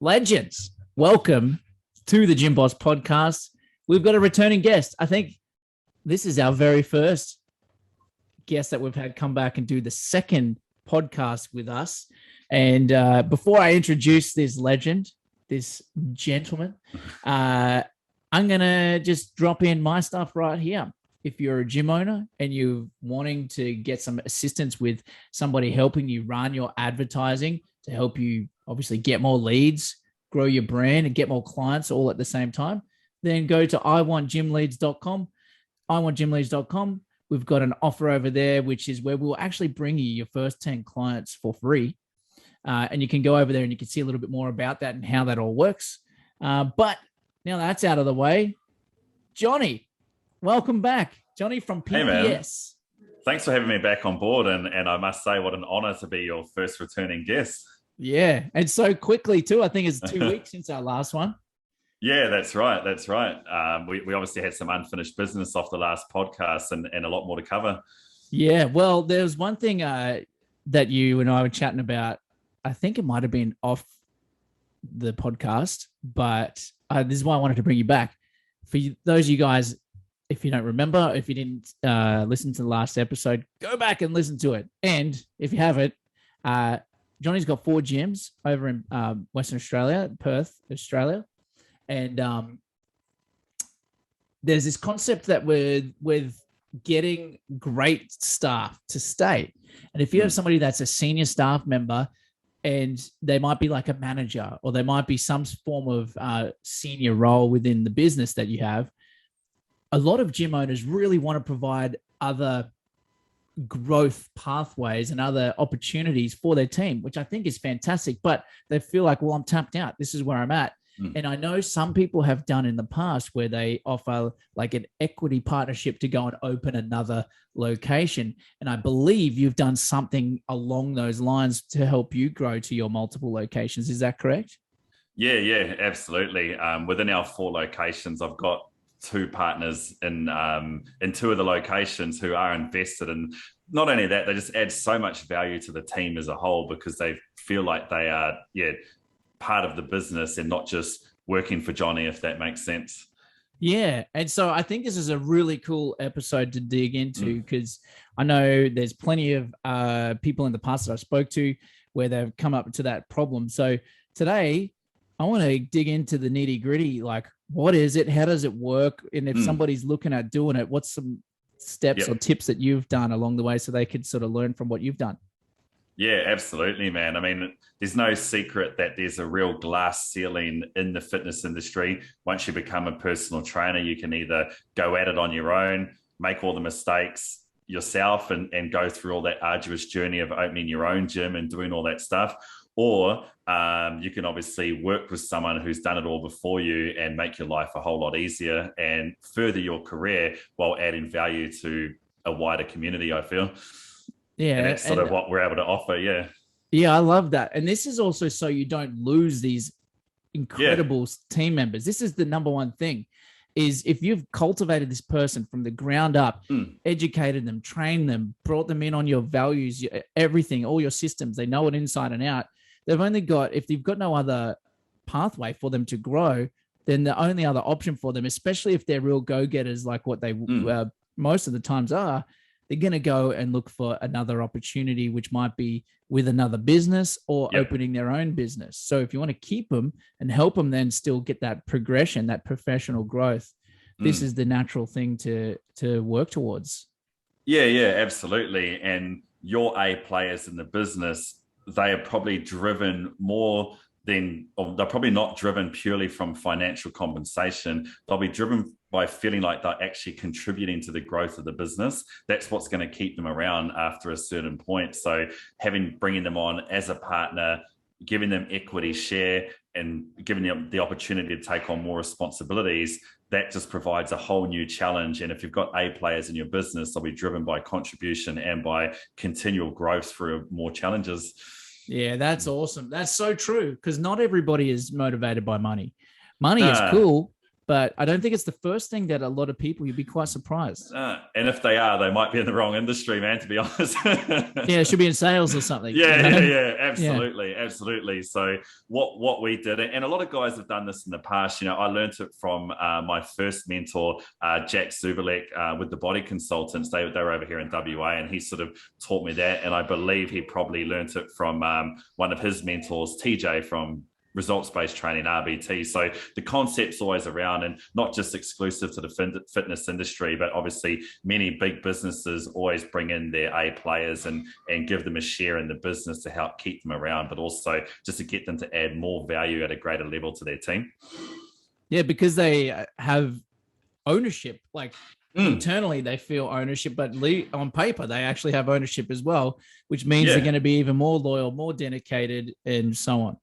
Legends, welcome to the Gym Boss podcast. We've got a returning guest. I think this is our very first guest that we've had come back and do the second podcast with us. And before I introduce this legend, this gentleman, I'm going to just drop in my stuff right here. If you're a gym owner and you're wanting to get some assistance with somebody helping you run your advertising to help you obviously get more leads, grow your brand, and get more clients all at the same time, then go to iwantgymleads.com. iwantgymleads.com. We've got an offer over there, which is where we'll actually bring you your first 10 clients for free. And you can go over there and you can see a little bit more about that and how that all works. But now that's out of the way, Johnny, welcome back. Johnny from PPS. Hey, man. Thanks for having me back on board. And I must say, what an honor to be your first returning guest. Yeah. And so quickly too. I think it's 2 weeks since our last one. Yeah, that's right. That's right. We obviously had some unfinished business off the last podcast and a lot more to cover. Yeah. Well, there's one thing that you and I were chatting about. I think it might have been off the podcast, but this is why I wanted to bring you back. For those of you guys, if you don't remember, if you didn't listen to the last episode, go back and listen to it. And if you haven't, Johnny's got 4 gyms over in Western Australia, Perth, Australia. And there's this concept that we're getting great staff to stay. And if you have somebody that's a senior staff member and they might be like a manager or they might be some form of senior role within the business that you have, a lot of gym owners really want to provide other growth pathways and other opportunities for their team, which I think is fantastic, but they feel like, well, I'm tapped out. This is where I'm at. And I know some people have done in the past where they offer like an equity partnership to go and open another location. And I believe you've done something along those lines to help you grow to your multiple locations. Is that correct? Yeah, absolutely. Within our 4 locations, I've got 2 partners in 2 of the locations who are invested. And not only that, they just add so much value to the team as a whole because they feel like they are, part of the business and not just working for Johnny, if that makes sense. Yeah. And so I think this is a really cool episode to dig into because I know there's plenty of people in the past that I spoke to where they've come up to that problem. So today I want to dig into the nitty gritty, like what is it? How does it work? And if somebody's looking at doing it, what's some steps or tips that you've done along the way so they could sort of learn from what you've done? Yeah, absolutely, man. I mean, there's no secret that there's a real glass ceiling in the fitness industry. Once you become a personal trainer, you can either go at it on your own, make all the mistakes yourself and go through all that arduous journey of opening your own gym and doing all that stuff. Or you can obviously work with someone who's done it all before you and make your life a whole lot easier and further your career while adding value to a wider community, I feel. Yeah. And that's sort of what we're able to offer. Yeah. Yeah, I love that. And this is also so you don't lose these incredible team members. This is the number one thing is if you've cultivated this person from the ground up, educated them, trained them, brought them in on your values, everything, all your systems, they know it inside and out. They've only got, if you've got no other pathway for them to grow, then the only other option for them, especially if they're real go-getters like what they most of the times are, they're going to go and look for another opportunity, which might be with another business or opening their own business. So if you want to keep them and help them then still get that progression, that professional growth, this is the natural thing to work towards. Yeah, absolutely. And your A players in the business, they are probably driven more or they're probably not driven purely from financial compensation. They'll be driven by feeling like they're actually contributing to the growth of the business. That's what's going to keep them around after a certain point. So bringing them on as a partner, giving them equity share and giving them the opportunity to take on more responsibilities, that just provides a whole new challenge. And if you've got A players in your business, they'll be driven by contribution and by continual growth through more challenges. Yeah, that's awesome. That's so true because not everybody is motivated by money. Money is cool, but I don't think it's the first thing that a lot of people, you'd be quite surprised. And if they are, they might be in the wrong industry, man, to be honest. Yeah, it should be in sales or something. Yeah, absolutely, absolutely. So what we did, and a lot of guys have done this in the past. I learned it from my first mentor, Jack Zubalek, with the Body Consultants. They were over here in WA, and he sort of taught me that. And I believe he probably learned it from one of his mentors, TJ, from results-based training, RBT. So the concept's always around, and not just exclusive to the fitness industry, but obviously many big businesses always bring in their A players and give them a share in the business to help keep them around, but also just to get them to add more value at a greater level to their team. Yeah, because they have ownership, like internally they feel ownership, but on paper they actually have ownership as well, which means they're going to be even more loyal, more dedicated, and so on.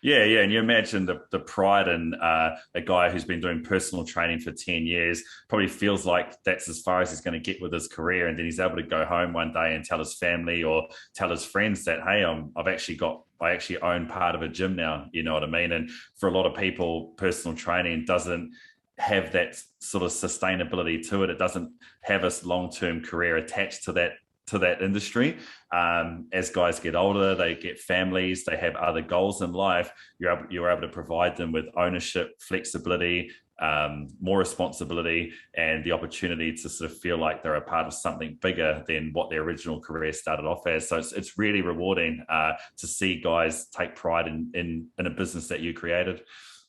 Yeah, and you imagine the pride in a guy who's been doing personal training for 10 years, probably feels like that's as far as he's going to get with his career. And then he's able to go home one day and tell his family or tell his friends that, hey, I actually own part of a gym now, you know what I mean? And for a lot of people, personal training doesn't have that sort of sustainability to it. It doesn't have a long-term career attached to that industry. As guys get older, they get families, they have other goals in life. You're able to provide them with ownership, flexibility, more responsibility, and the opportunity to sort of feel like they're a part of something bigger than what their original career started off as. So it's really rewarding to see guys take pride in a business that you created.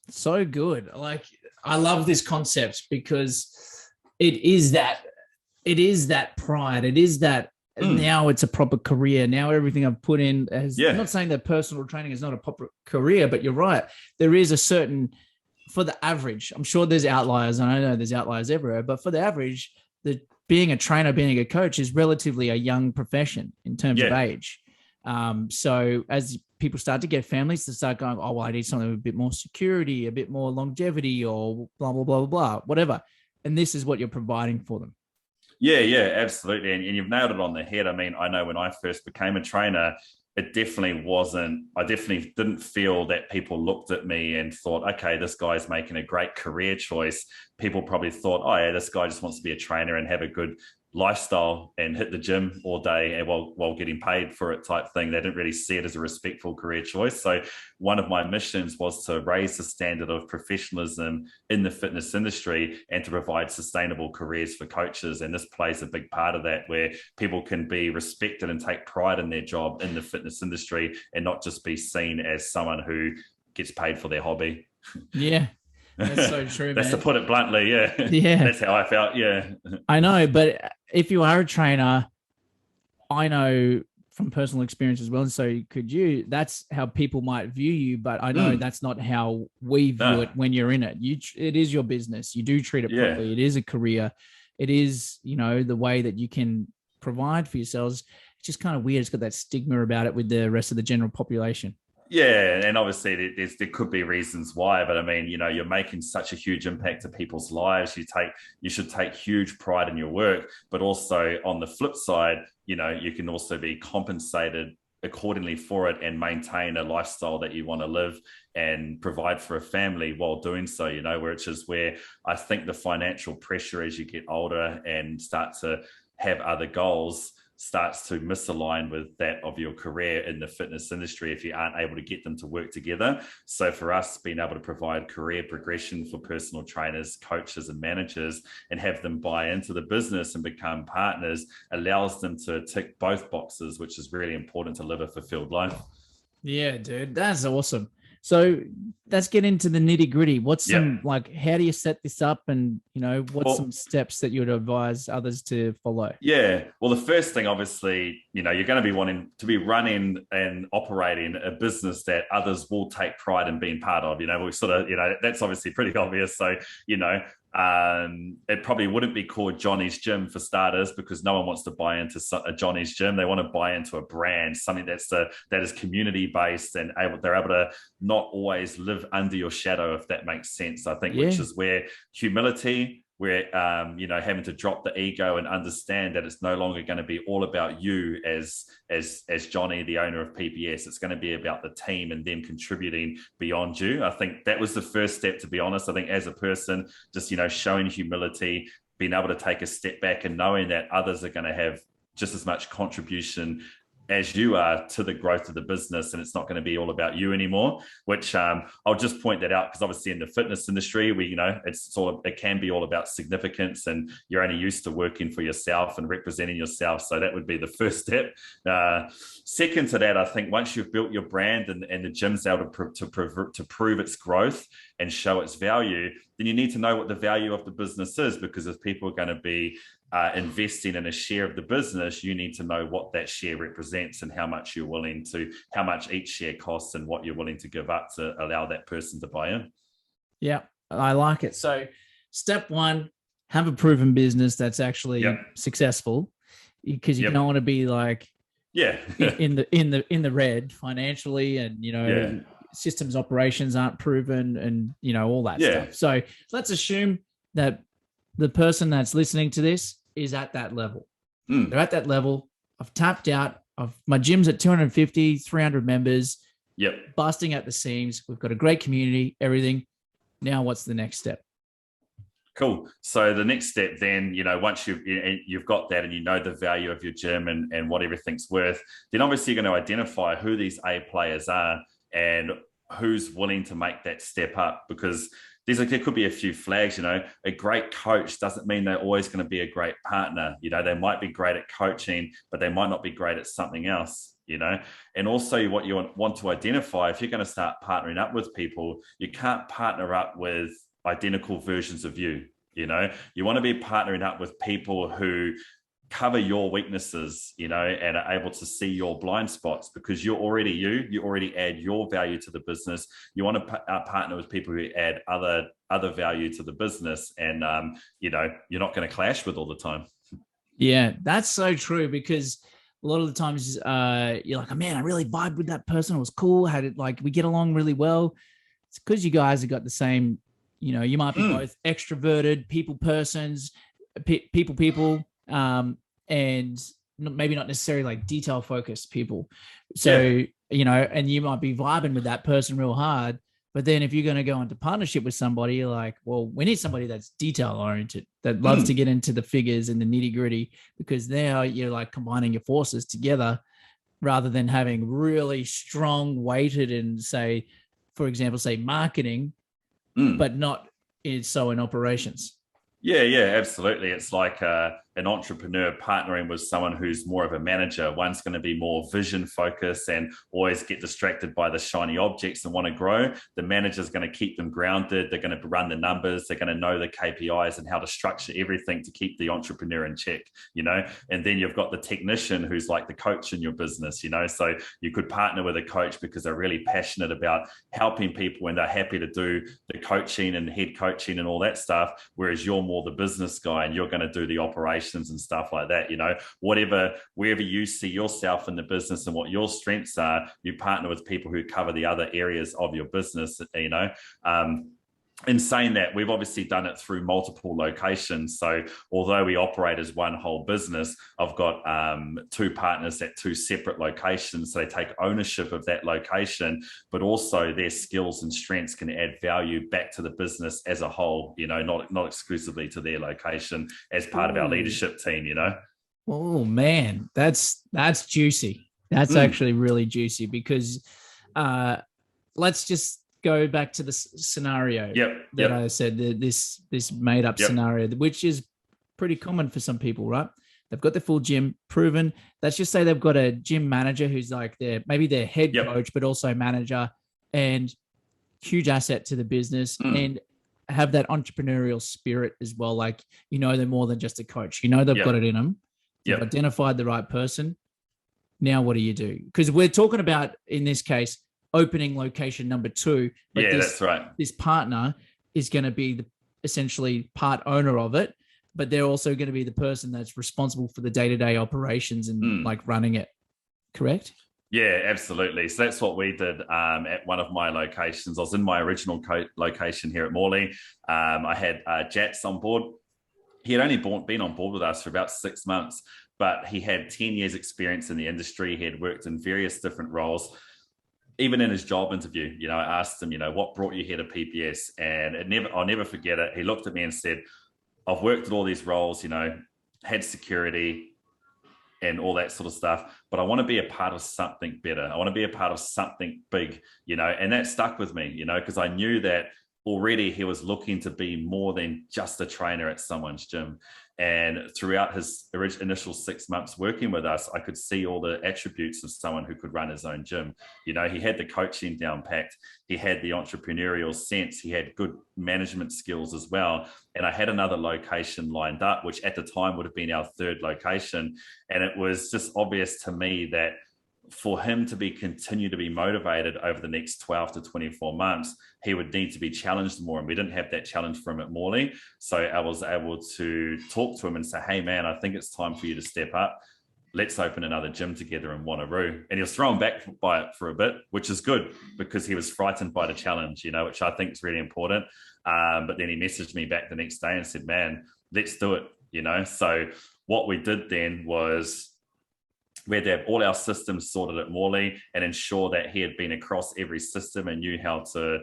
So good. Like, I love this concept because it is that pride. It is that now it's a proper career. Now everything I've put in has, I'm not saying that personal training is not a proper career, but you're right. There is a certain, for the average, I'm sure there's outliers, and I know there's outliers everywhere, but for the average, being a trainer, being a coach is relatively a young profession in terms of age. So as people start to get families, to start going, oh, well, I need something with a bit more security, a bit more longevity, or blah, blah, blah, blah, blah, whatever. And this is what you're providing for them. Yeah, absolutely. And you've nailed it on the head. I mean, I know when I first became a trainer, I definitely didn't feel that people looked at me and thought, okay, this guy's making a great career choice. People probably thought, oh yeah, this guy just wants to be a trainer and have a good lifestyle and hit the gym all day and while getting paid for it type thing. They didn't really see it as a respectful career choice. So one of my missions was to raise the standard of professionalism in the fitness industry and to provide sustainable careers for coaches. And this plays a big part of that, where people can be respected and take pride in their job in the fitness industry and not just be seen as someone who gets paid for their hobby. Yeah. That's so true. That's man. To put it bluntly. Yeah. That's how I felt. Yeah. I know. But if you are a trainer, I know from personal experience as well, and so could you, that's how people might view you. But I know that's not how we view it when you're in it. It is your business. You do treat it properly. It is a career. It is, the way that you can provide for yourselves. It's just kind of weird. It's got that stigma about it with the rest of the general population. Yeah, and obviously there could be reasons why, but I mean, you're making such a huge impact to people's lives. You should take huge pride in your work, but also on the flip side, you can also be compensated accordingly for it and maintain a lifestyle that you want to live and provide for a family while doing so, which is where I think the financial pressure as you get older and start to have other goals starts to misalign with that of your career in the fitness industry if you aren't able to get them to work together. So for us, being able to provide career progression for personal trainers, coaches, and managers and have them buy into the business and become partners allows them to tick both boxes, which is really important to live a fulfilled life. Yeah, dude, that's awesome. So let's get into the nitty gritty. What's some, how do you set this up, and, what's some steps that you would advise others to follow? Yeah. Well, the first thing, obviously, you're going to be wanting to be running and operating a business that others will take pride in being part of. We sort of, that's obviously pretty obvious. So, it probably wouldn't be called Johnny's Gym for starters, because no one wants to buy into a Johnny's Gym. They want to buy into a brand, something that is community based and they're able to not always live under your shadow, if that makes sense. I think, which is where humility, where having to drop the ego and understand that it's no longer going to be all about you as Johnny, the owner of PPS. It's going to be about the team and them contributing beyond you. I think that was the first step, to be honest. I think as a person, just showing humility, being able to take a step back and knowing that others are going to have just as much contribution as you are to the growth of the business, and it's not going to be all about you anymore, which I'll just point that out because obviously in the fitness industry, it can be all about significance, and you're only used to working for yourself and representing yourself. So that would be the first step. Second to that, I think once you've built your brand and the gym's able to prove its growth and show its value, then you need to know what the value of the business is, because if people are going to be investing in a share of the business, you need to know what that share represents and how much each share costs and what you're willing to give up to allow that person to buy in. Yeah, I like it. So step one, have a proven business that's actually successful, because you don't want to be like in the red financially, and systems operations aren't proven, and all that stuff. So let's assume that the person that's listening to this is at that level. They're at that level. I've tapped out. My gym's at 250, 300 members. Yep. Busting at the seams. We've got a great community, everything. Now what's the next step? Cool. So the next step then, once you've got that and you know the value of your gym and what everything's worth, then obviously you're going to identify who these A players are and who's willing to make that step up, because there could be a few flags. A great coach doesn't mean they're always going to be a great partner. They might be great at coaching, but they might not be great at something else. And also what you want to identify, if you're going to start partnering up with people, you can't partner up with identical versions of you. You want to be partnering up with people who cover your weaknesses, and are able to see your blind spots, because you're already you already add your value to the business. You want to partner with people who add other value to the business, and you're not going to clash with all the time. Yeah, that's so true, because a lot of the times you're like, oh man, I really vibed with that person. It was cool. We get along really well. It's because you guys have got the same, you might be both extroverted people persons, people, and maybe not necessarily like detail focused people. So, and you might be vibing with that person real hard, but then if you're going to go into partnership with somebody, you're like, well, we need somebody that's detail oriented, that loves to get into the figures and the nitty gritty, because now you're like combining your forces together rather than having really strong weighted and for example, marketing, but not in operations. Yeah, absolutely. It's like an entrepreneur partnering with someone who's more of a manager. One's going to be more vision focused and always get distracted by the shiny objects and want to grow. The manager's going to keep them grounded. They're going to run the numbers. They're going to know the KPIs and how to structure everything to keep the entrepreneur in check, And then you've got the technician who's like the coach in your business, So you could partner with a coach because they're really passionate about helping people and they're happy to do the coaching and head coaching and all that stuff, whereas you're more the business guy and you're going to do the operations and stuff like that. Wherever you see yourself in the business and what your strengths are, you partner with people who cover the other areas of your business. In saying that, we've obviously done it through multiple locations. So although we operate as one whole business, I've got two partners at two separate locations. So they take ownership of that location, but also their skills and strengths can add value back to the business as a whole, not exclusively to their location as part of our leadership team, Oh man, that's juicy. That's actually really juicy, because let's just go back to the scenario I said, this made up scenario, which is pretty common for some people, right? They've got the full gym proven. Let's just say they've got a gym manager who's like maybe their head coach, but also manager, and huge asset to the business, and have that entrepreneurial spirit as well. Like, they're more than just a coach. They've got it in them. You've identified the right person. Now what do you do? Because we're talking about, in this case, opening location number 2. But that's right. This partner is going to be essentially part owner of it, but they're also going to be the person that's responsible for the day-to-day operations and running it. Correct? Yeah, absolutely. So that's what we did at one of my locations. I was in my original location here at Morley. I had Jats on board. he had only been on board with us for about 6 months, but he had 10 years experience in the industry. He had worked in various different roles. Even in his job interview, I asked him, what brought you here to PPS? And I'll never forget it. He looked at me and said, I've worked at all these roles, had security and all that sort of stuff, but I want to be a part of something better. I want to be a part of something big, and that stuck with me, because I knew that already he was looking to be more than just a trainer at someone's gym. And throughout his initial 6 months working with us, I could see all the attributes of someone who could run his own gym. He had the coaching down packed. He had the entrepreneurial sense. He had good management skills as well. And I had another location lined up, which at the time would have been our third location. And it was just obvious to me that for him to continue to be motivated over the next 12 to 24 months, he would need to be challenged more. And we didn't have that challenge for him at Morley. So I was able to talk to him and say, hey, man, I think it's time for you to step up. Let's open another gym together in Wanneroo. And he was thrown back by it for a bit, which is good because he was frightened by the challenge, which I think is really important. But then he messaged me back the next day and said, man, let's do it, So what we did then was we had to have all our systems sorted at Morley and ensure that he had been across every system and knew how to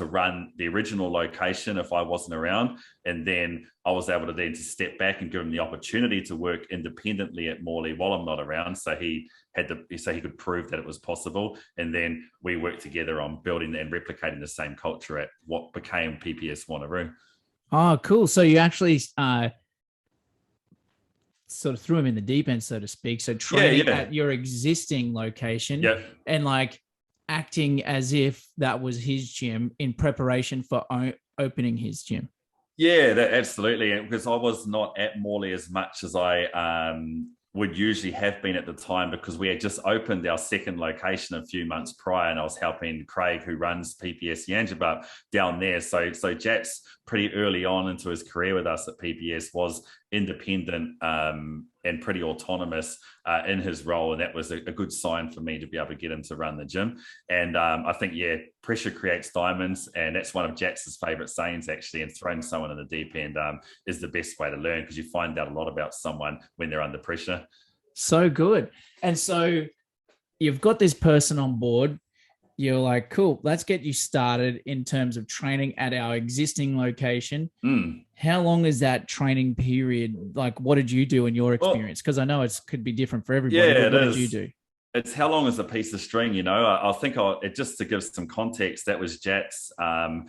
run the original location if I wasn't around. And then I was able to step back and give him the opportunity to work independently at Morley while I'm not around. So he could prove that it was possible. And then we worked together on building and replicating the same culture at what became PPS Wanneroo. Oh, cool. So you actually sort of threw him in the deep end, so to speak. So training at your existing location and like acting as if that was his gym in preparation for opening his gym. Yeah, absolutely. Because I was not at Morley as much as I would usually have been at the time, because we had just opened our second location a few months prior, and I was helping Craig, who runs PPS Yangebup, down there. So Jack's pretty early on into his career with us at PPS was independent and pretty autonomous in his role, and that was a good sign for me to be able to get him to run the gym. And I think, pressure creates diamonds, and that's one of Jack's favorite sayings, actually. And throwing someone in the deep end is the best way to learn, because you find out a lot about someone when they're under pressure. So good. And so you've got this person on board. You're like, cool, let's get you started in terms of training at our existing location. How long is that training period? Like, what did you do in your experience? Because I know it could be different for everybody. Yeah, what did you do? It's how long is a piece of string, I think just to give some context, that was Jack's. I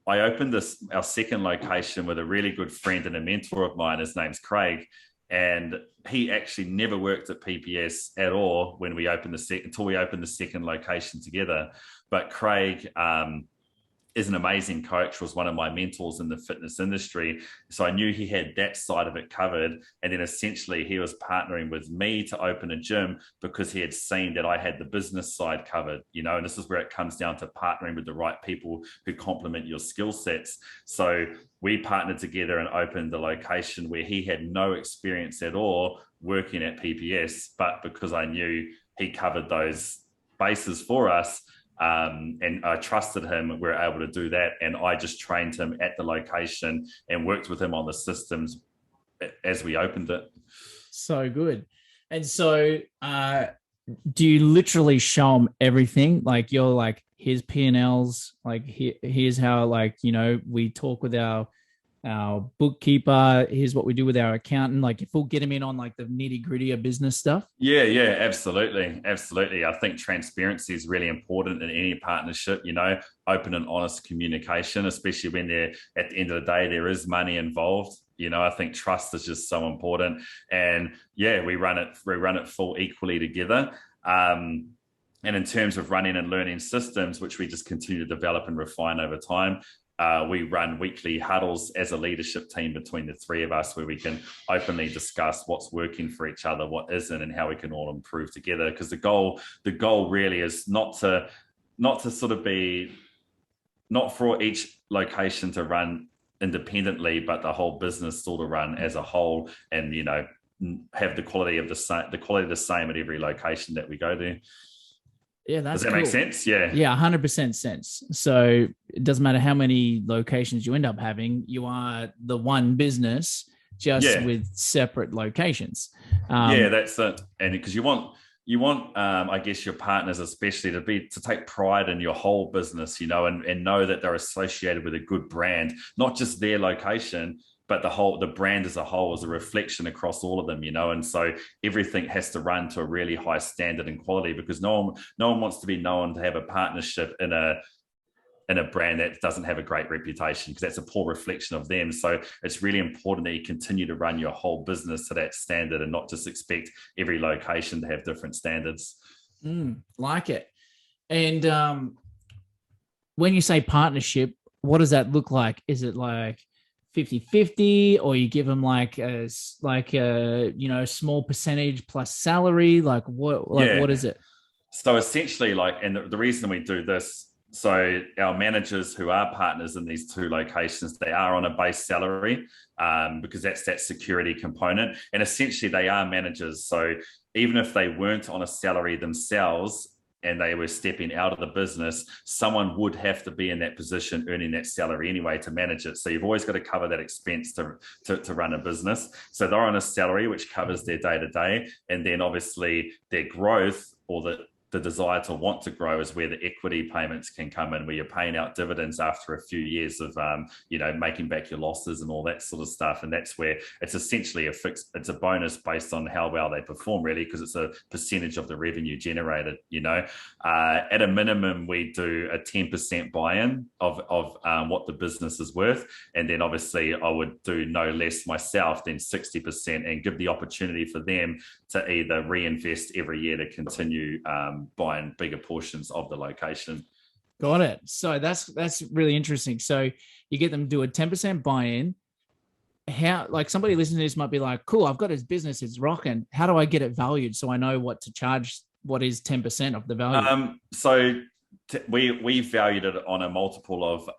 opened our second location with a really good friend and a mentor of mine. His name's Craig. And he actually never worked at PPS at all when we opened until we opened the second location together. But Craig is an amazing coach, was one of my mentors in the fitness industry. So I knew he had that side of it covered. And then essentially he was partnering with me to open a gym because he had seen that I had the business side covered, and this is where it comes down to partnering with the right people who complement your skill sets. So we partnered together and opened the location where he had no experience at all working at PPS, but because I knew he covered those bases for us, and I trusted him, we were able to do that. And I just trained him at the location and worked with him on the systems as we opened it. So good. And so do you literally show them everything? Like, you're like, here's P&Ls, like here's how, like, we talk with our bookkeeper, here's what we do with our accountant. Like, if we'll get him in on like the nitty gritty of business stuff. Yeah, absolutely. I think transparency is really important in any partnership, open and honest communication, especially when they're at the end of the day, there is money involved. I think trust is just so important. And we run it full equally together. And in terms of running and learning systems, which we just continue to develop and refine over time, we run weekly huddles as a leadership team between the three of us, where we can openly discuss what's working for each other, what isn't, and how we can all improve together. Because the goal really is not for each location to run independently, but the whole business sort of run as a whole, and have the quality the same at every location that we go to. Yeah, Does that's that make cool. sense? Yeah. Yeah, 100% sense. So it doesn't matter how many locations you end up having, you are the one business just Yeah. with separate locations. Yeah, Um, that's it. And because you want I guess your partners especially to take pride in your whole business, and know that they're associated with a good brand, not just their location, but the brand as a whole is a reflection across all of them, and so everything has to run to a really high standard and quality, because no one wants to be known to have a partnership in a brand that doesn't have a great reputation, because that's a poor reflection of them. So it's really important that you continue to run your whole business to that standard and not just expect every location to have different standards. like it. And when you say partnership, what does that look like? Is it like 50-50, or you give them like a small percentage plus salary? What Yeah. is it? So essentially, and the reason we do this, so our managers who are partners in these two locations, they are on a base salary, because that's that security component. And essentially, they are managers. So even if they weren't on a salary themselves and they were stepping out of the business, someone would have to be in that position earning that salary anyway to manage it. So you've always got to cover that expense to run a business. So they're on a salary which covers their day to day. And then obviously their growth, or the desire to want to grow, is where the equity payments can come in, where you're paying out dividends after a few years of making back your losses and all that sort of stuff. And that's where it's essentially it's a bonus based on how well they perform, really, because it's a percentage of the revenue generated. At a minimum, we do a 10% buy-in of what the business is worth, and then obviously I would do no less myself than 60%, and give the opportunity for them to either reinvest every year to continue buying bigger portions of the location. Got it. So that's really interesting. So you get them to do a 10% buy-in. How, like, somebody listening to this might be like, cool, I've got his business, it's rocking. How do I get it valued so I know what to charge? What is 10% of the value? So we valued it on a multiple of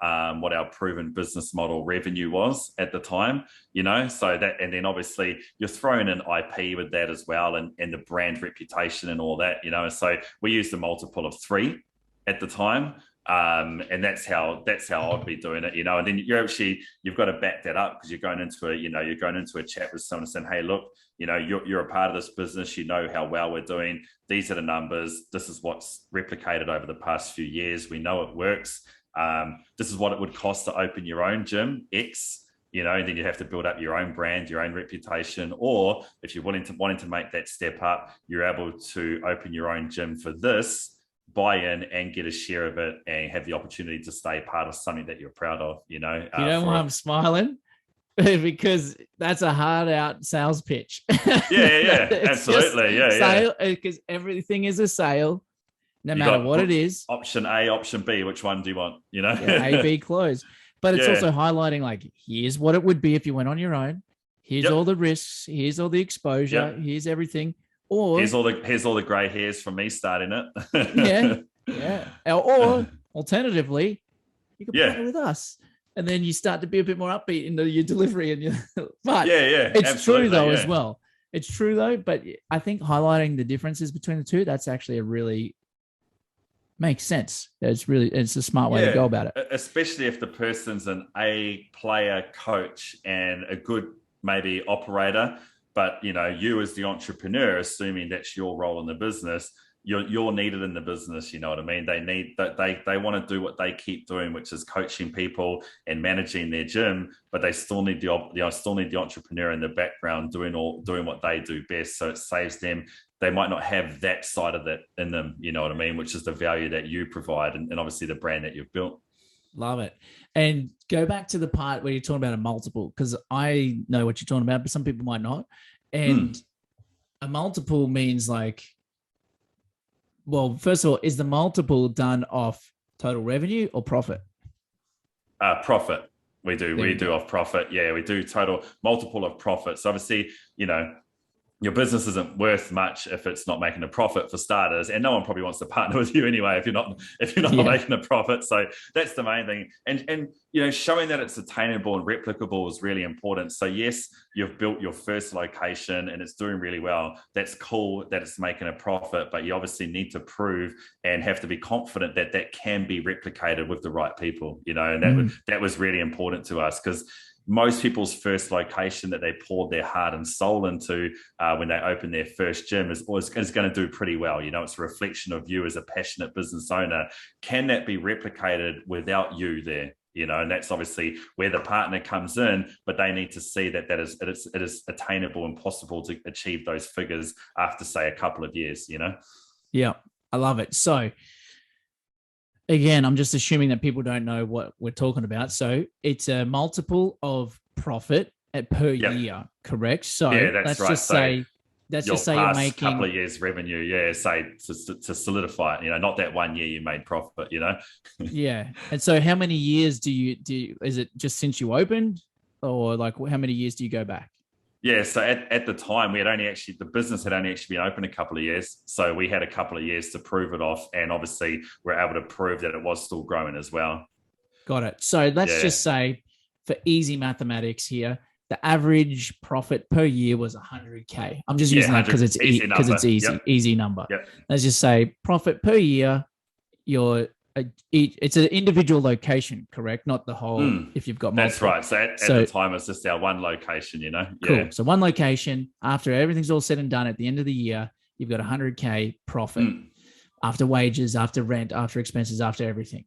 what our proven business model revenue was at the time, so that, and then obviously you're throwing in IP with that as well, and the brand reputation and all that, so we used a multiple of 3 at the time. And that's how I'd be doing it, and then you've got to back that up, because you're going into a chat with someone saying, hey, look, you're a part of this business, how well we're doing. These are the numbers. This is what's replicated over the past few years. We know it works. This is what it would cost to open your own gym, X, and then you have to build up your own brand, your own reputation. Or if you're wanting to make that step up, you're able to open your own gym for this, buy in and get a share of it, and have the opportunity to stay part of something that you're proud of. You know why I'm smiling? Because that's a hard out sales pitch. Yeah, absolutely. Sale, because everything is a sale, no matter what it is. Option A, option B, which one do you want? A, B, close. But it's also highlighting, like, here's what it would be if you went on your own. Here's all the risks. Here's all the exposure. Here's everything. Or here's all the grey hairs from me starting it. yeah. Or alternatively, you can partner with us, and then you start to be a bit more upbeat in your delivery and but it's true though as well. It's true though, but I think highlighting the differences between the two, that's actually a really makes sense. It's a smart way to go about it. Especially if the person's an A player, coach, and a good maybe operator, but you as the entrepreneur, assuming that's your role in the business, you're needed in the business. You know what I mean? They need that. They want to do what they keep doing, which is coaching people and managing their gym, but they still need the entrepreneur in the background doing what they do best. So it saves them. They might not have that side of it in them. You know what I mean? Which is the value that you provide, and obviously the brand that you've built. Love it. And go back to the part where you're talking about a multiple, because I know what you're talking about, but some people might not. And a multiple means, like, well, first of all, is the multiple done off total revenue or profit? Profit. We do off profit. Yeah, we do total multiple of profit. So obviously, your business isn't worth much if it's not making a profit, for starters, and no one probably wants to partner with you anyway if you're not Yeah. making a profit. So that's the main thing, and showing that it's attainable and replicable is really important. So yes, you've built your first location and it's doing really well. That's cool that it's making a profit, but you obviously need to prove and have to be confident that that can be replicated with the right people, and that was really important to us, because most people's first location that they poured their heart and soul into when they open their first gym is going to do pretty well. It's a reflection of you as a passionate business owner. Can that be replicated without you there? And that's obviously where the partner comes in, but they need to see that it is attainable and possible to achieve those figures after, say, a couple of years. Yeah, I love it. So again, I'm just assuming that people don't know what we're talking about. So it's a multiple of profit per year, correct? So that's right. Let's just say you're making a couple of years revenue, say to solidify it, not that 1 year you made profit, Yeah. And so how many years do you is it just since you opened, or like how many years do you go back? Yeah, so at the time the business had only actually been open a couple of years. So we had a couple of years to prove it off, and obviously we're able to prove that it was still growing as well. Got it. So let's just say, for easy mathematics here, the average profit per year was 100K. I'm just using that because it's easy. Easy number. Yep. Let's just say profit per year. It's an individual location, correct? Not the whole. If you've got multiple. That's right. So at the time, it's just our one location. Cool. So one location. After everything's all said and done, at the end of the year, you've got 100K profit after wages, after rent, after expenses, after everything.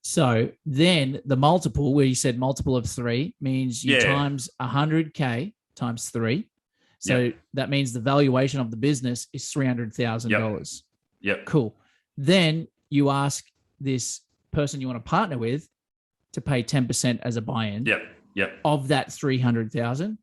So then the multiple, where you said multiple of 3, means you times 100K times 3. So that means the valuation of the business is $300,000. Yep. Cool. Then you ask this person you want to partner with to pay 10% as a buy-in. Yep. Of that 300,000.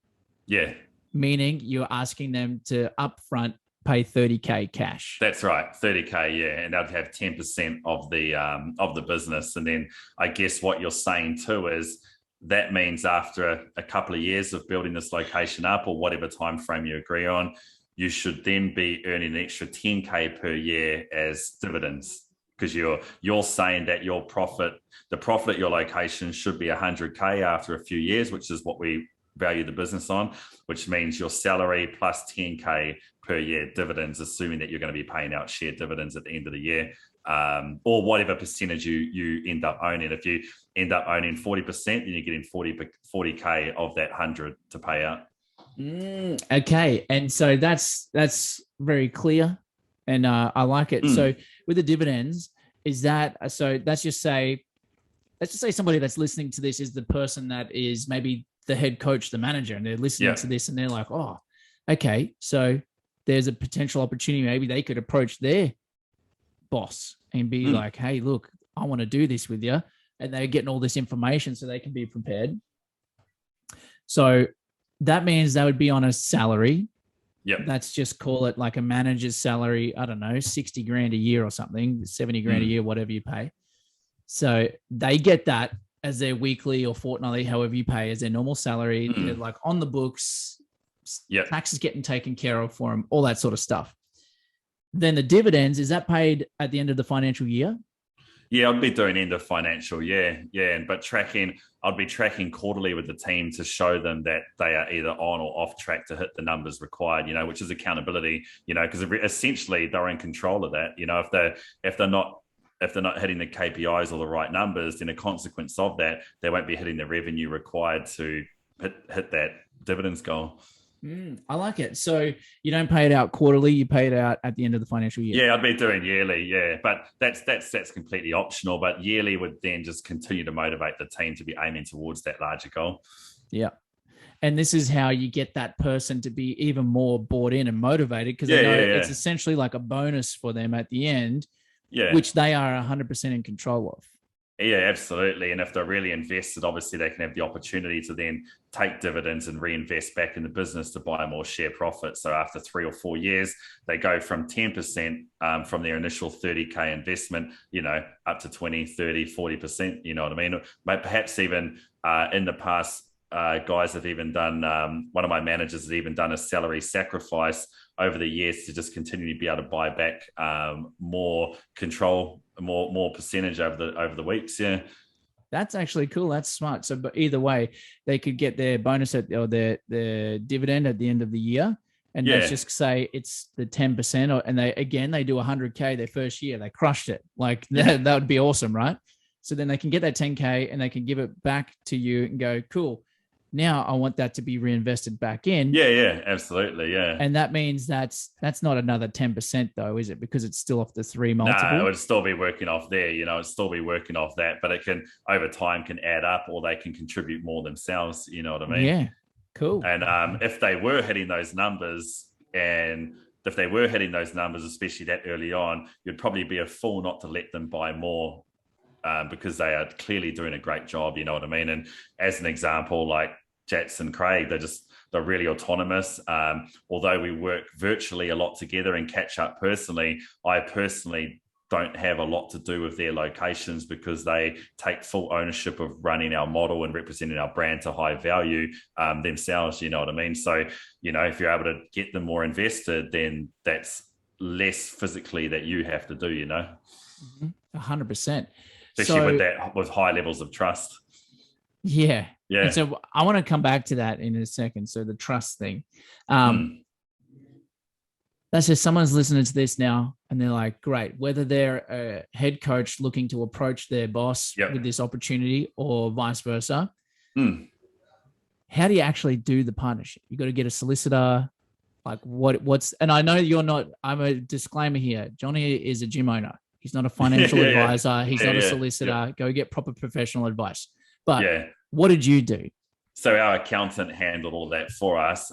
Yeah. Meaning you're asking them to upfront pay 30K cash. That's right, 30K, and they'd have 10% of the business. And then I guess what you're saying too is that means after a couple of years of building this location up, or whatever time frame you agree on, you should then be earning an extra 10K per year as dividends, because you're saying that the profit at your location should be 100K after a few years, which is what we value the business on, which means your salary plus 10K per year dividends, assuming that you're going to be paying out share dividends at the end of the year, or whatever percentage you end up owning. If you end up owning 40%, then you're getting 40K of that 100 to pay out. Okay. And so that's very clear, and I like it. So with the dividends, is that, so let's just say somebody that's listening to this is the person that is maybe the head coach, the manager, and they're listening to this and they're like, oh, okay, so there's a potential opportunity. Maybe they could approach their boss and be like, hey, look, I want to do this with you. And they're getting all this information so they can be prepared. So that means they would be on a salary. Yep. Let's just call it like a manager's salary. I don't know, 60 grand a year or something, 70 grand a year, whatever you pay. So they get that as their weekly or fortnightly, however you pay, as their normal salary. They're like on the books, taxes getting taken care of for them, all that sort of stuff. Then the dividends, is that paid at the end of the financial year? Yeah, I'd be doing end of financial, but I'd be tracking quarterly with the team to show them that they are either on or off track to hit the numbers required, which is accountability, because essentially they're in control of that. If they're not hitting the KPIs or the right numbers, then a consequence of that, they won't be hitting the revenue required to hit that dividends goal. I like it. So you don't pay it out quarterly, you pay it out at the end of the financial year. Yeah, I'd be doing yearly, but that's completely optional. But yearly would then just continue to motivate the team to be aiming towards that larger goal. Yeah. And this is how you get that person to be even more bought in and motivated, because they know it's essentially like a bonus for them at the end, which they are 100% in control of. Yeah, absolutely. And if they're really invested, obviously they can have the opportunity to then take dividends and reinvest back in the business to buy more share profit. So after 3 or 4 years, they go from 10% from their initial 30K investment, up to 20, 30, 40%, you know what I mean? But perhaps even in the past guys have even done, one of my managers has even done a salary sacrifice over the years to just continue to be able to buy back more control, more percentage over the weeks. Yeah. That's actually cool. That's smart. So, but either way, they could get their bonus or their dividend at the end of the year, and let's just say it's the 10%, and they do 100K their first year. They crushed it. Like that would be awesome, right? So then they can get that 10K and they can give it back to you and go, cool. Now I want that to be reinvested back in. Yeah, absolutely. Yeah. And that means that's not another 10% though, is it? Because it's still off the 3 multiple. No, it would still be working off there, it'd still be working off that, but it can over time can add up, or they can contribute more themselves. You know what I mean? Yeah. Cool. And if they were hitting those numbers, especially that early on, you'd probably be a fool not to let them buy more. Because they are clearly doing a great job, you know what I mean? And as an example, like Jats and Craig, they're really autonomous. Although we work virtually a lot together and catch up personally, I personally don't have a lot to do with their locations because they take full ownership of running our model and representing our brand to high value themselves, you know what I mean? So, if you're able to get them more invested, then that's less physically that you have to do, 100%. Especially with high levels of trust. Yeah. And so I want to come back to that in a second. So the trust thing. That's just someone's listening to this now and they're like, great, whether they're a head coach looking to approach their boss with this opportunity or vice versa. How do you actually do the partnership? You got to get a solicitor. Like what's, and I know you're not, I'm a disclaimer here. Johnny is a gym owner. He's not a financial advisor. He's not a solicitor. Go get proper professional advice. But what did you do? So our accountant handled all that for us.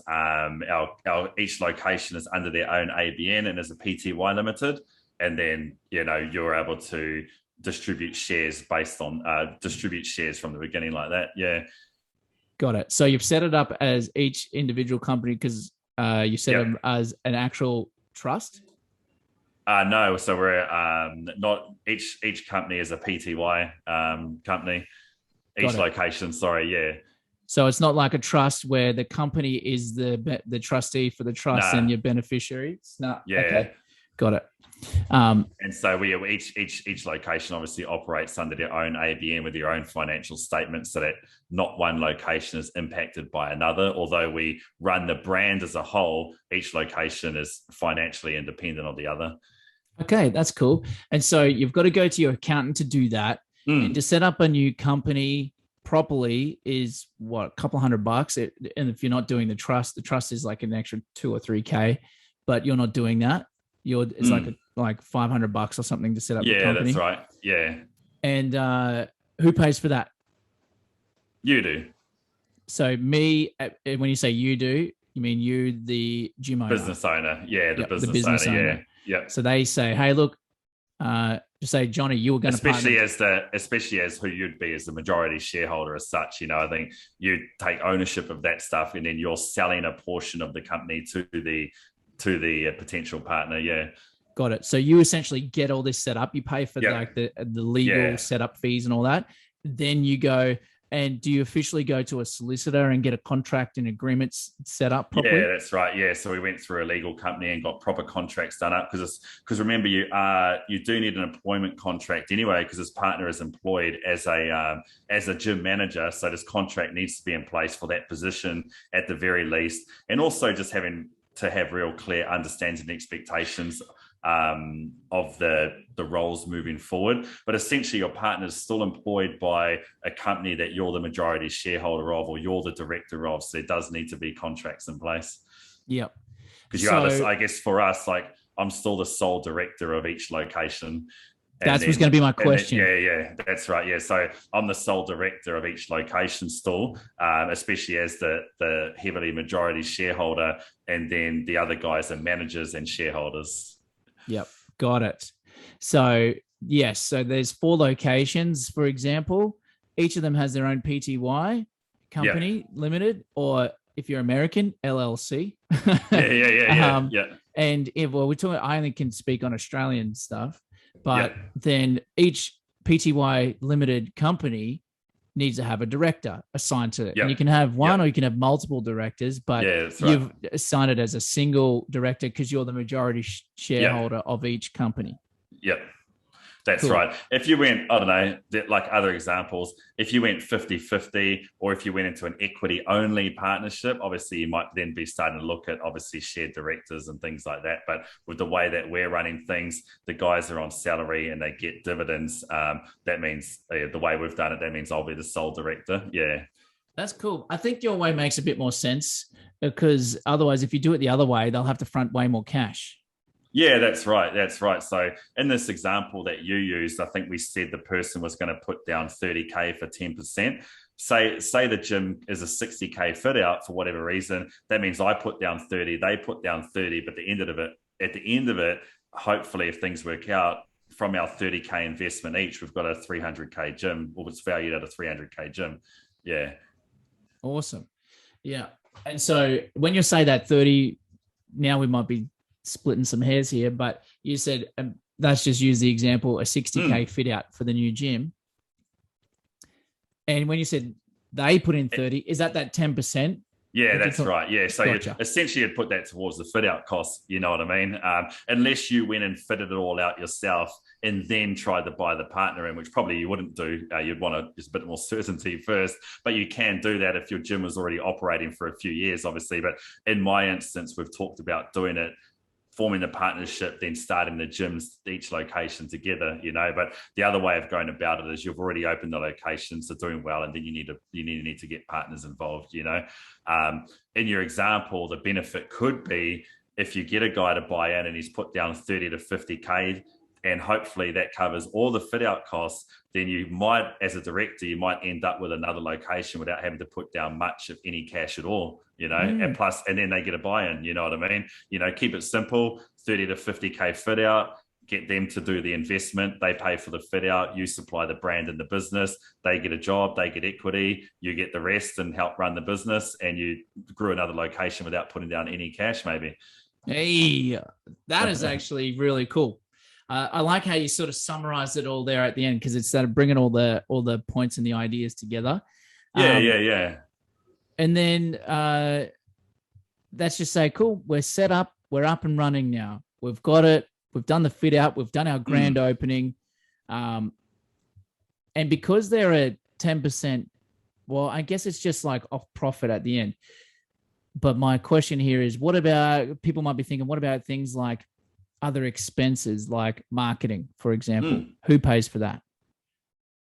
Each location is under their own ABN and is a PTY limited. And then, you're able to distribute shares from the beginning like that. Yeah. Got it. So you've set it up as each individual company because you set them as an actual trust? No, so we're not each company is a PTY company. Each location, So it's not like a trust where the company is the trustee for the trust and your beneficiaries. No. Yeah. Okay. Got it. And so each location obviously operates under their own ABN with their own financial statements, so that not one location is impacted by another. Although we run the brand as a whole, each location is financially independent of the other. Okay, that's cool. And so you've got to go to your accountant to do that. And to set up a new company properly is what, a couple $100. And if you're not doing the trust is like an extra 2 or 3K, but you're not doing that. It's like $500 or something to set up the company. Yeah, that's right. Yeah. And who pays for that? You do. So me, when you say you do, you mean you, the gym owner? Business owner. Yeah, the business owner. Yeah. So they say, hey, look, just say, Johnny, you were going to especially as who you'd be as the majority shareholder as such. I think you take ownership of that stuff, and then you're selling a portion of the company to the potential partner. Yeah. Got it. So you essentially get all this set up. You pay for like the legal setup fees and all that. Then you go, and do you officially go to a solicitor and get a contract and agreements set up properly? Yeah, that's right. Yeah, so we went through a legal company and got proper contracts done up because remember you do need an employment contract anyway, because this partner is employed as a gym manager. So this contract needs to be in place for that position at the very least, and also just having to have real clear understanding and expectations of the roles moving forward. But essentially your partner is still employed by a company that you're the majority shareholder of, or you're the director of. So there does need to be contracts in place. Yep. Because I guess for us, like, I'm still the sole director of each location. That was going to be my question. Yeah, that's right. Yeah, so I'm the sole director of each location still, especially as the heavily majority shareholder, and then the other guys are managers and shareholders. Yep, got it. So yes, so there's 4 locations, for example. Each of them has their own PTY company limited, or if you're American, LLC. Yeah. And we're talking, I only can speak on Australian stuff, but then each PTY limited company needs to have a director assigned to it. Yep. And you can have one Yep. or you can have multiple directors, but Yeah, that's right. you've assigned it as a single director because you're the majority shareholder of each company. Yep. That's Cool. right. If you went, I don't know, like other examples, if you went 50-50, or if you went into an equity only partnership, obviously you might then be starting to look at obviously shared directors and things like that. But with the way that we're running things, the guys are on salary and they get dividends. That means the way we've done it, that means I'll be the sole director. Yeah. That's cool. I think your way makes a bit more sense because otherwise, if you do it the other way, they'll have to front way more cash. Yeah, that's right. That's right. So in this example that you used, I think we said the person was going to put down 30K for 10%. Say the gym is a 60K fit out for whatever reason. That means I put down 30, they put down 30, but at the end of it, hopefully if things work out, from our 30K investment each, we've got a 300K gym, or it's valued at a 300K gym. Yeah. Awesome. Yeah. And so when you say that 30, now we might be splitting some hairs here, but you said, let's just use the example, a 60K fit out for the new gym. And when you said they put in 30, is that 10%? Yeah, that's right. Yeah. So Gotcha. essentially you'd put that towards the fit out costs, you know what I mean? Unless you went and fitted it all out yourself and then tried to buy the partner in, which probably you wouldn't do. You'd want to just a bit more certainty first, but you can do that if your gym was already operating for a few years, obviously. But in my instance, we've talked about doing it, forming the partnership, then starting the gyms, each location together, you know. But the other way of going about it is you've already opened the locations, they're doing well, and then you need to get partners involved, you know. In your example, the benefit could be if you get a guy to buy in and he's put down 30 to 50K, and hopefully that covers all the fit out costs, then you might, as a director, you might end up with another location without having to put down much of any cash at all, you know, and then they get a buy-in, you know what I mean? You know, keep it simple, 30 to 50K fit out, get them to do the investment, they pay for the fit out, you supply the brand and the business, they get a job, they get equity, you get the rest and help run the business, and you grew another location without putting down any cash maybe. Hey, that is actually really cool. I like how you sort of summarized it all there at the end, because it started bringing all the points and the ideas together. Yeah. And then let's just say, cool, we're set up, we're up and running now. We've got it. We've done the fit out. We've done our grand opening. And because they're at 10%, well, I guess it's just like off profit at the end. But my question here is, what about, people might be thinking, what about things like other expenses like marketing, for example? Who pays for that?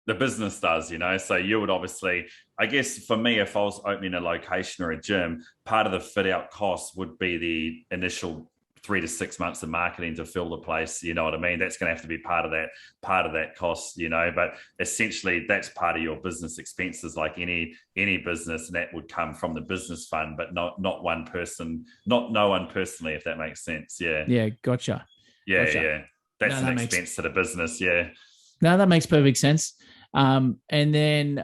The business does, you know. So you would obviously, I guess for me, if I was opening a location or a gym, part of the fit out cost would be the initial 3 to 6 months of marketing to fill the place, you know what I mean? That's going to have to be part of that cost, you know. But essentially that's part of your business expenses, like any business, and that would come from the business fund, but not one person, no one personally, if that makes sense. Yeah, gotcha. Yeah. That's an expense to the business. Yeah. No, that makes perfect sense. And then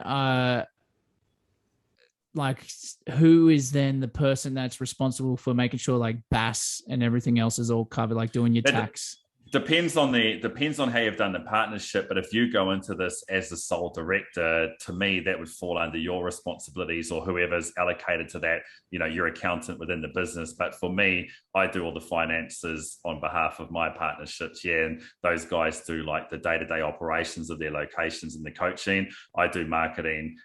like, who is then the person that's responsible for making sure like BAS and everything else is all covered, like doing your tax? Depends on how you've done the partnership. But if you go into this as the sole director, to me, that would fall under your responsibilities, or whoever's allocated to that, you know, your accountant within the business. But for me, I do all the finances on behalf of my partnerships. Yeah. And those guys do like the day-to-day operations of their locations and the coaching. I do marketing,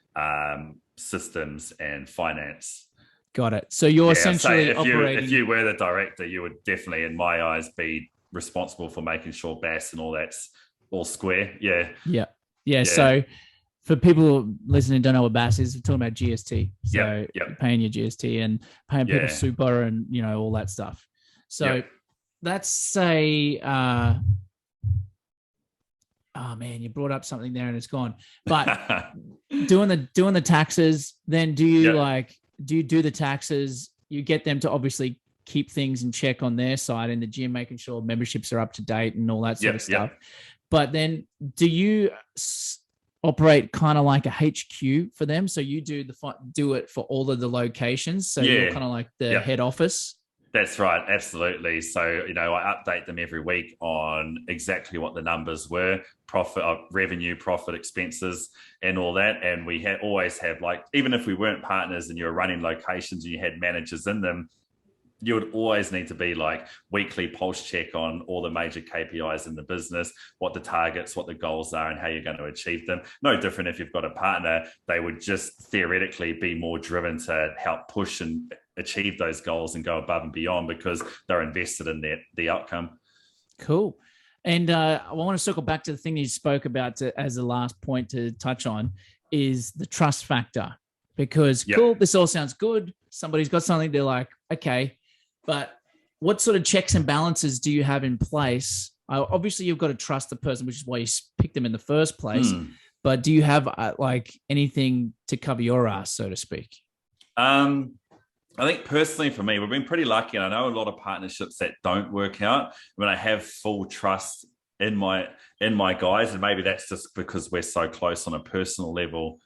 systems and finance. Got it. So you're essentially operating. If you were the director, you would definitely, in my eyes, be responsible for making sure BAS and all that's all square. Yeah. So for people listening who don't know what BAS is, we're talking about GST. So paying your GST and paying people super and, you know, all that stuff. So let's say, oh man, you brought up something there and it's gone. But doing the taxes, then do you do the taxes? You get them to obviously keep things in check on their side in the gym, making sure memberships are up to date and all that sort of stuff. But then do you operate kind of like a HQ for them? So you do it for all of the locations. So you're kind of like the head office. That's right, absolutely. So, I update them every week on exactly what the numbers were, profit, revenue, profit, expenses, and all that. And we always have, like, even if we weren't partners and you were running locations and you had managers in them, you would always need to be like weekly pulse check on all the major KPIs in the business, what the targets, what the goals are, and how you're going to achieve them. No different if you've got a partner, they would just theoretically be more driven to help push and achieve those goals and go above and beyond because they're invested in the outcome. Cool. And I want to circle back to the thing you spoke about as the last point to touch on is the trust factor. Because cool, this all sounds good. Somebody's got something, they're like, okay, but what sort of checks and balances do you have in place? Obviously, you've got to trust the person, which is why you picked them in the first place. But do you have like anything to cover your ass, so to speak? I think personally for me, we've been pretty lucky. And I know a lot of partnerships that don't work out when I have full trust in my guys. And maybe that's just because we're so close on a personal level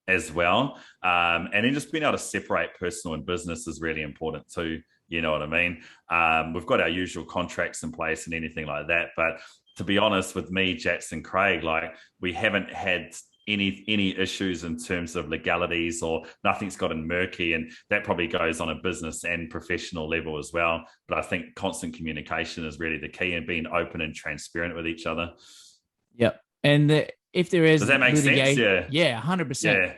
as well. And then just being able to separate personal and business is really important too. You know what I mean? We've got our usual contracts in place and anything like that. But to be honest with me, Jackson, Craig, like we haven't had any issues in terms of legalities or nothing's gotten murky. And that probably goes on a business and professional level as well. But I think constant communication is really the key and being open and transparent with each other. Yep. And if there is, does that make sense? Yeah, 100%. Yeah.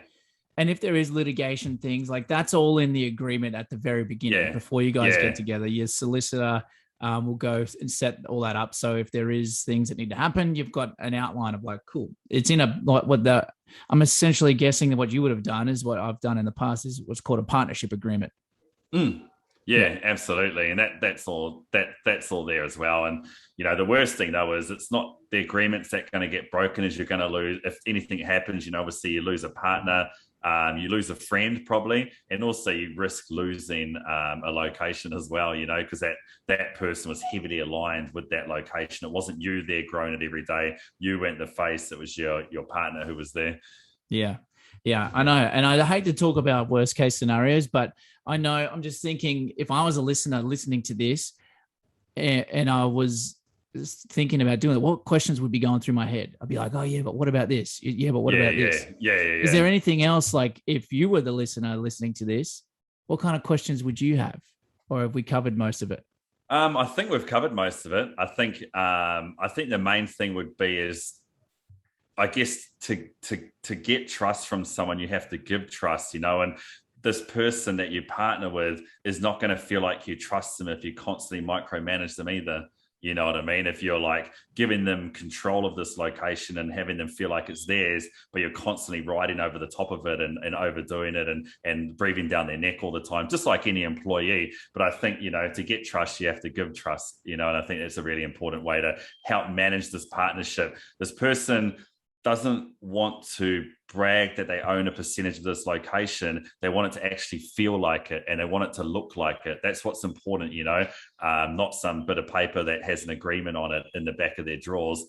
And if there is litigation things, like that's all in the agreement at the very beginning before you guys get together. Your solicitor will go and set all that up. So if there is things that need to happen, you've got an outline of like, cool. It's in I'm essentially guessing that what you would have done is what I've done in the past is what's called a partnership agreement. Yeah, absolutely. And that's all there as well. And, the worst thing though, is it's not the agreements that are going to get broken as you're going to lose. If anything happens, obviously you lose a partner, you lose a friend probably, and also you risk losing a location as well, because that person was heavily aligned with that location. It wasn't you there growing it every day. You weren't the face. It was your partner who was there. Yeah. Yeah, I know. And I hate to talk about worst case scenarios, but I know I'm just thinking if I was a listener listening to this and I was thinking about doing it, what questions would be going through my head? I'd be like, oh, yeah, but what about this? Yeah, but what about this? Yeah. Is there anything else, like if you were the listener listening to this, what kind of questions would you have? Or have we covered most of it? I think we've covered most of it. I think the main thing would be is, I guess to get trust from someone, you have to give trust, and this person that you partner with is not going to feel like you trust them if you constantly micromanage them either. You know what I mean? If you're like giving them control of this location and having them feel like it's theirs, but you're constantly riding over the top of it and overdoing it and breathing down their neck all the time, just like any employee. But I think, to get trust, you have to give trust, and I think that's a really important way to help manage this partnership. This person doesn't want to brag that they own a percentage of this location. They want it to actually feel like it and they want it to look like it. That's what's important, not some bit of paper that has an agreement on it in the back of their drawers.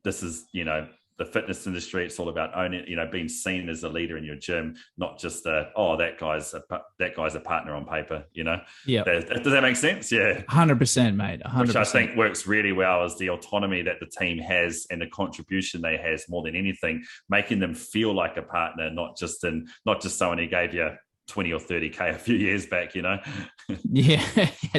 This is, the fitness industry. It's all about owning, being seen as a leader in your gym, not just that guy's a partner on paper, Yeah. Does that make sense? Yeah. 100%, mate. 100%. Which I think works really well is the autonomy that the team has and the contribution they has more than anything, making them feel like a partner, not just someone who gave you 20 or 30K a few years back, Yeah,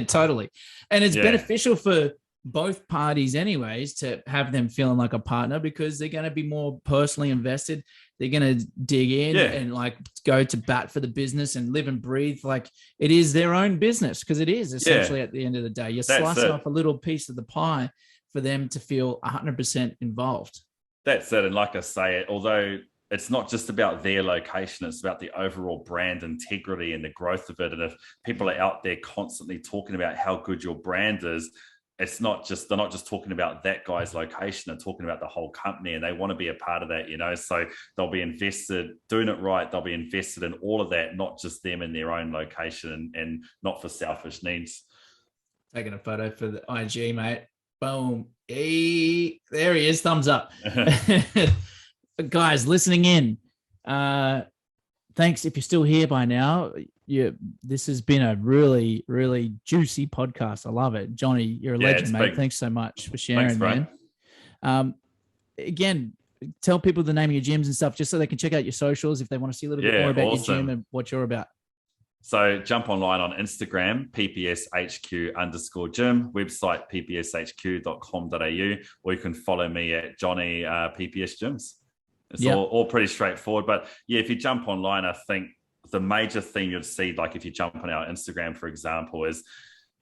totally. And it's beneficial for both parties anyways to have them feeling like a partner because they're going to be more personally invested. They're going to dig in and like go to bat for the business and live and breathe like it is their own business, because it is essentially at the end of the day. You're slicing off a little piece of the pie for them to feel 100% involved. That's it. And like I say, although it's not just about their location, it's about the overall brand integrity and the growth of it. And if people are out there constantly talking about how good your brand is, they're not just talking about that guy's location, they're talking about the whole company, and they want to be a part of that, so they'll be invested doing it right. They'll be invested in all of that, not just them in their own location and not for selfish needs. Taking a photo for the IG, mate. Boom. Hey, there he is. Thumbs up. Guys listening in, thanks. If you're still here by now, this has been a really, really juicy podcast. I love it. Johnny, you're a legend, mate. Thanks so much for sharing, man. Again, tell people the name of your gyms and stuff, just so they can check out your socials if they want to see a little bit more about your gym and what you're about. So jump online on Instagram, ppshq_gym, website ppshq.com.au, or you can follow me at Johnny PPS Gyms. It's all pretty straightforward. But yeah, if you jump online, I think the major thing you'd see, like if you jump on our Instagram, for example, is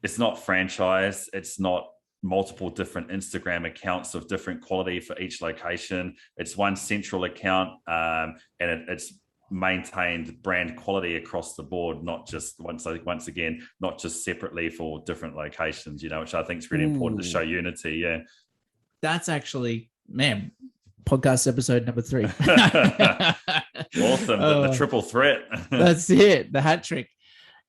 it's not franchise. It's not multiple different Instagram accounts of different quality for each location. It's one central account, and it's maintained brand quality across the board, not just once again, not just separately for different locations, which I think is really important to show unity. Yeah. That's actually, man, podcast episode number 3. Awesome. The triple threat. That's it. The hat trick.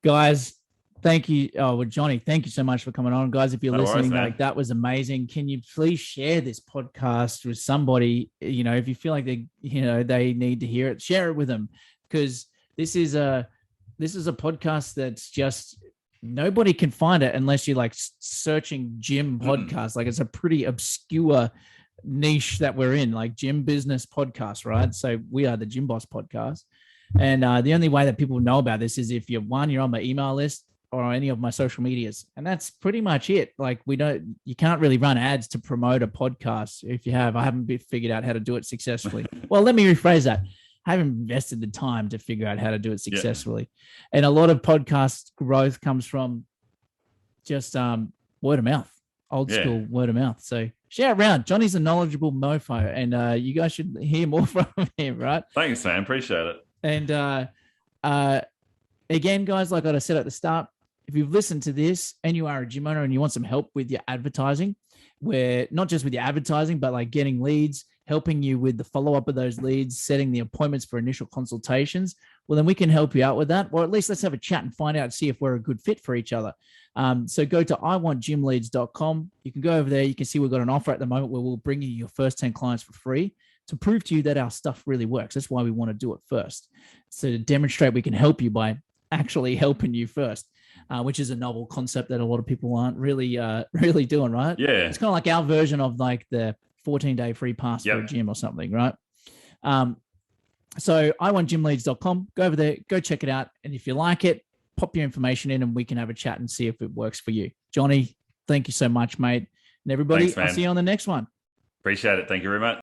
Guys, thank you. Johnny, thank you so much for coming on. Guys, if you're listening, that was amazing. Can you please share this podcast with somebody? If you feel like they need to hear it, share it with them, because this is a podcast that's just, nobody can find it unless you're like searching gym podcast. Like, it's a pretty obscure niche that we're in, like gym business podcast, right? So we are the Gym Boss Podcast. And the only way that people know about this is if you're on my email list or any of my social medias. And that's pretty much it. Like, you can't really run ads to promote a podcast. If you have, I haven't figured out how to do it successfully. Well, let me rephrase that. I haven't invested the time to figure out how to do it successfully. And a lot of podcast growth comes from just word of mouth, old school word of mouth. So share it around. Johnny's a knowledgeable mofo, and you guys should hear more from him, right? Thanks, man. Appreciate it. And again, guys, like I said at the start, if you've listened to this and you are a gym owner and you want some help with your advertising, where not just with your advertising, but like getting leads, helping you with the follow-up of those leads, setting the appointments for initial consultations, well, then we can help you out with that. Or at least let's have a chat and find out, see if we're a good fit for each other. So go to iwantgymleads.com. You can go over there. You can see we've got an offer at the moment where we'll bring you your first 10 clients for free to prove to you that our stuff really works. That's why we want to do it first. So to demonstrate we can help you by actually helping you first, which is a novel concept that a lot of people aren't really doing, right? Yeah. It's kind of like our version of like the 14-day free pass for a gym or something, right? So iwantgymleads.com, go over there, go check it out. And if you like it, pop your information in and we can have a chat and see if it works for you. Johnny, thank you so much, mate. And everybody, Thanks, I'll see you on the next one. Appreciate it. Thank you very much.